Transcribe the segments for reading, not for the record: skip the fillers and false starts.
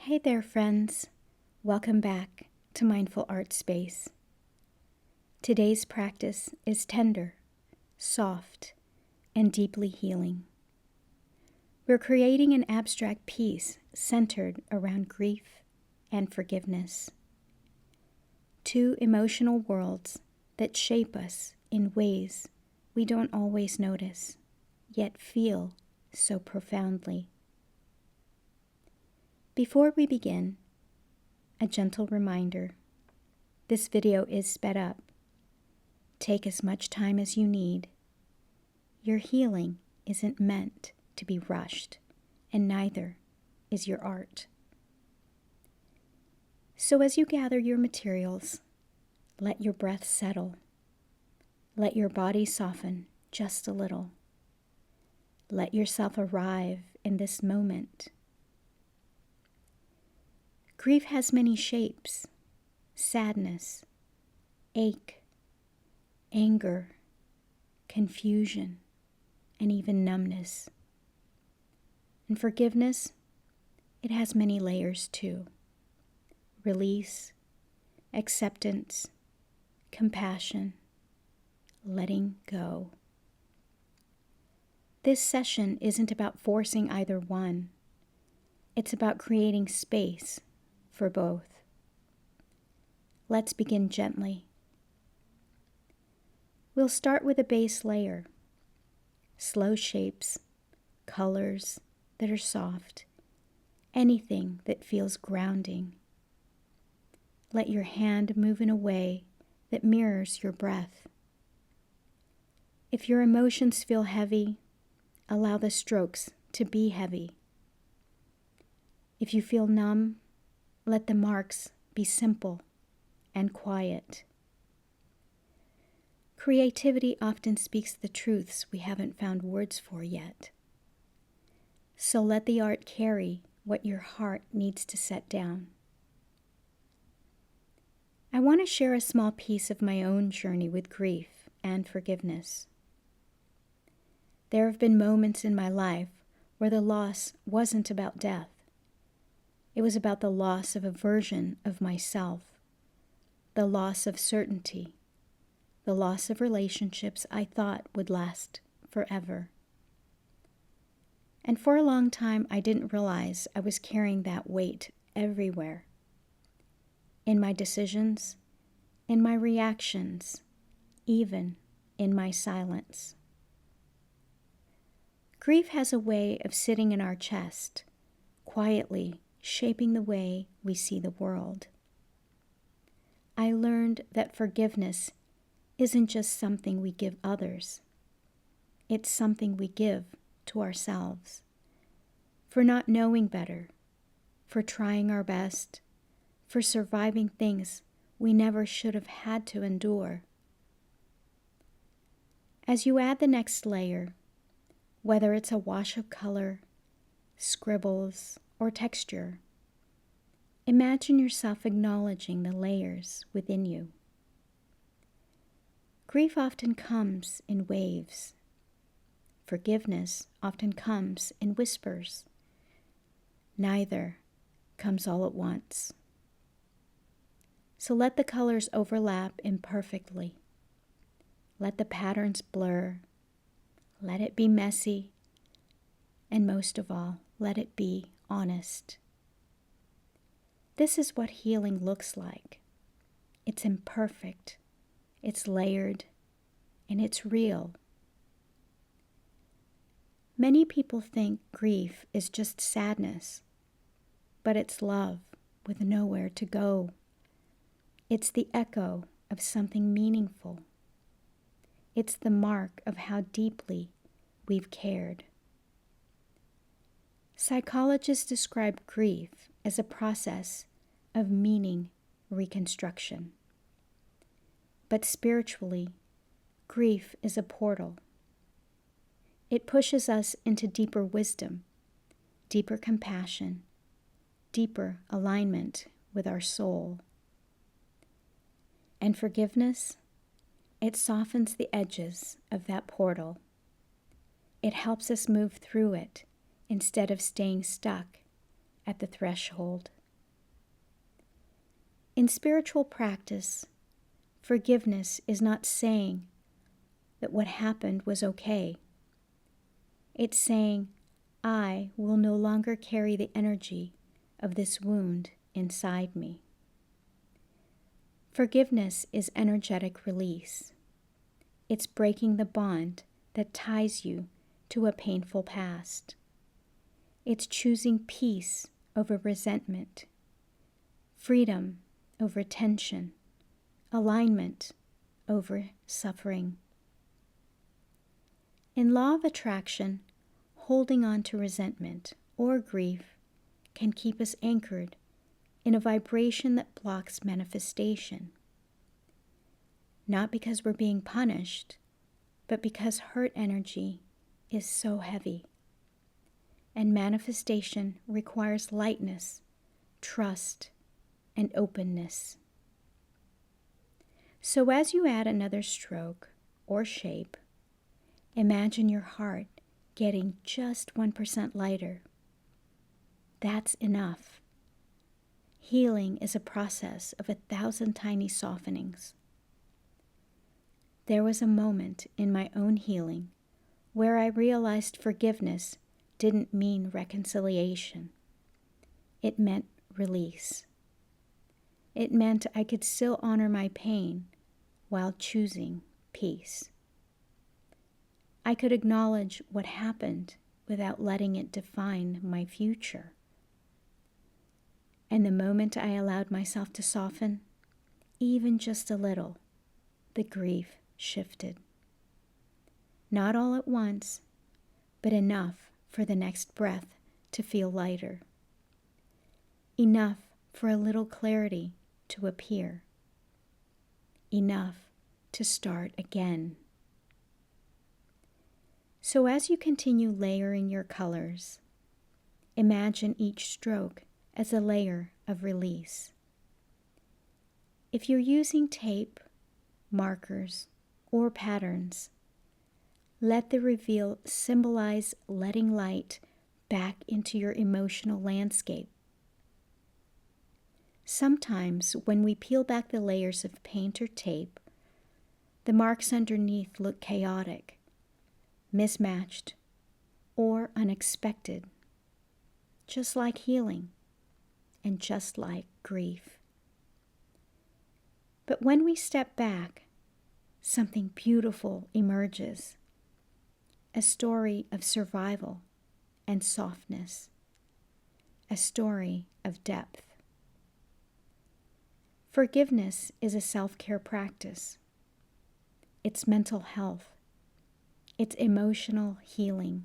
Hey there, friends. Welcome back to Mindful Art Space. Today's practice is tender, soft, and deeply healing. We're creating an abstract piece centered around grief and forgiveness, two emotional worlds that shape us in ways we don't always notice, yet feel so profoundly. Before we begin, a gentle reminder. This video is sped up. Take as much time as you need. Your healing isn't meant to be rushed, and neither is your art. So as you gather your materials, let your breath settle. Let your body soften just a little. Let yourself arrive in this moment. Grief has many shapes: sadness, ache, anger, confusion, and even numbness. And forgiveness, it has many layers too: release, acceptance, compassion, letting go. This session isn't about forcing either one. It's about creating space for both. Let's begin gently. We'll start with a base layer, slow shapes, colors that are soft, anything that feels grounding. Let your hand move in a way that mirrors your breath. If your emotions feel heavy, allow the strokes to be heavy. If you feel numb, let the marks be simple and quiet. Creativity often speaks the truths we haven't found words for yet. So let the art carry what your heart needs to set down. I want to share a small piece of my own journey with grief and forgiveness. There have been moments in my life where the loss wasn't about death. It was about the loss of a version of myself, the loss of certainty, the loss of relationships I thought would last forever. And for a long time, I didn't realize I was carrying that weight everywhere. In my decisions, in my reactions, even in my silence. Grief has a way of sitting in our chest, quietly shaping the way we see the world. I learned that forgiveness isn't just something we give others. It's something we give to ourselves for not knowing better, for trying our best, for surviving things we never should have had to endure. As you add the next layer, whether it's a wash of color, scribbles, or texture, imagine yourself acknowledging the layers within you. Grief often comes in waves. Forgiveness often comes in whispers. Neither comes all at once. So let the colors overlap imperfectly. Let the patterns blur. Let it be messy. And most of all, let it be honest. This is what healing looks like. It's imperfect, it's layered, and it's real. Many people think grief is just sadness, but it's love with nowhere to go. It's the echo of something meaningful. It's the mark of how deeply we've cared. Psychologists describe grief as a process of meaning reconstruction. But spiritually, grief is a portal. It pushes us into deeper wisdom, deeper compassion, deeper alignment with our soul. And forgiveness, it softens the edges of that portal. It helps us move through it instead of staying stuck at the threshold. In spiritual practice, forgiveness is not saying that what happened was okay. It's saying, I will no longer carry the energy of this wound inside me. Forgiveness is energetic release. It's breaking the bond that ties you to a painful past. It's choosing peace over resentment, freedom over tension, alignment over suffering. In law of attraction, holding on to resentment or grief can keep us anchored in a vibration that blocks manifestation. Not because we're being punished, but because hurt energy is so heavy. And manifestation requires lightness, trust, and openness. So as you add another stroke or shape, imagine your heart getting just 1% lighter. That's enough. Healing is a process of 1,000 tiny softenings. There was a moment in my own healing where I realized forgiveness didn't mean reconciliation. It meant release. It meant I could still honor my pain while choosing peace. I could acknowledge what happened without letting it define my future. And the moment I allowed myself to soften, even just a little, the grief shifted. Not all at once, but enough for the next breath to feel lighter. Enough for a little clarity to appear. Enough to start again. So as you continue layering your colors, imagine each stroke as a layer of release. If you're using tape, markers, or patterns, let the reveal symbolize letting light back into your emotional landscape. Sometimes when we peel back the layers of paint or tape, the marks underneath look chaotic, mismatched, or unexpected, just like healing and just like grief. But when we step back, something beautiful emerges, a story of survival and softness, a story of depth. Forgiveness is a self-care practice. It's mental health. It's emotional healing.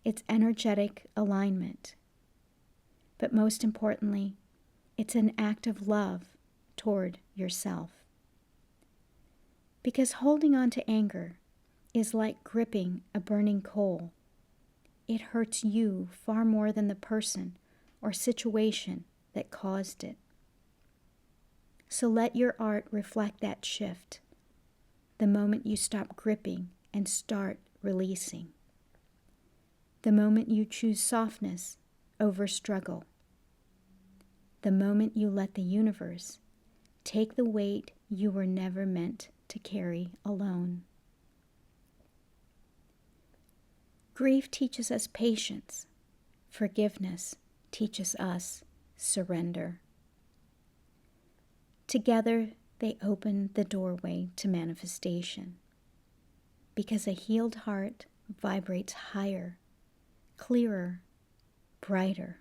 It's energetic alignment. But most importantly, it's an act of love toward yourself. Because holding on to anger is like gripping a burning coal. It hurts you far more than the person or situation that caused it. So let your art reflect that shift, the moment you stop gripping and start releasing. The moment you choose softness over struggle. The moment you let the universe take the weight you were never meant to carry alone. Grief teaches us patience. Forgiveness teaches us surrender. Together, they open the doorway to manifestation, because a healed heart vibrates higher, clearer, brighter.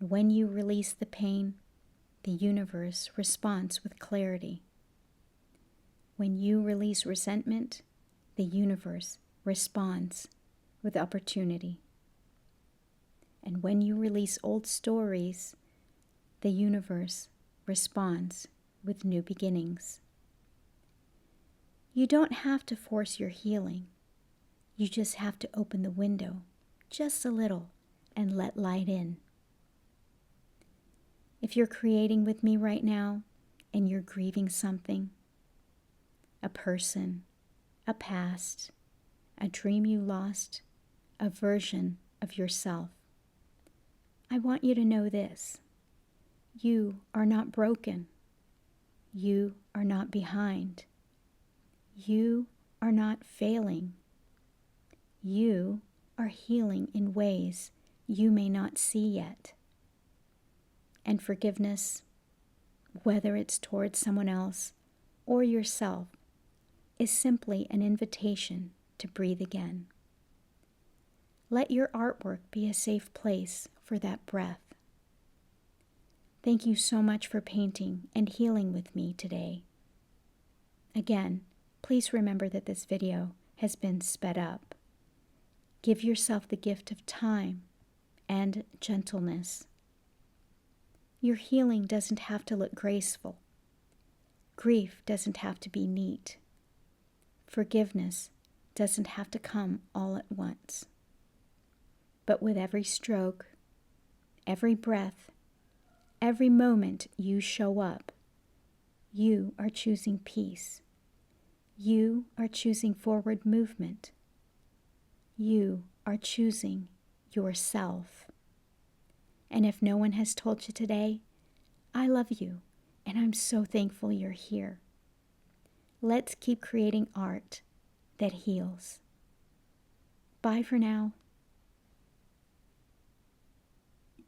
When you release the pain, the universe responds with clarity. When you release resentment, the universe responds with opportunity. And when you release old stories, the universe responds with new beginnings. You don't have to force your healing. You just have to open the window just a little and let light in. If you're creating with me right now and you're grieving something, a person, a past, a dream you lost, a version of yourself, I want you to know this. You are not broken. You are not behind. You are not failing. You are healing in ways you may not see yet. And forgiveness, whether it's towards someone else or yourself, is simply an invitation to breathe again. Let your artwork be a safe place for that breath. Thank you so much for painting and healing with me today. Again, please remember that this video has been sped up. Give yourself the gift of time and gentleness. Your healing doesn't have to look graceful. Grief doesn't have to be neat. Forgiveness doesn't have to come all at once. But with every stroke, every breath, every moment you show up, you are choosing peace. You are choosing forward movement. You are choosing yourself. And if no one has told you today, I love you, and I'm so thankful you're here. Let's keep creating art that heals. Bye for now.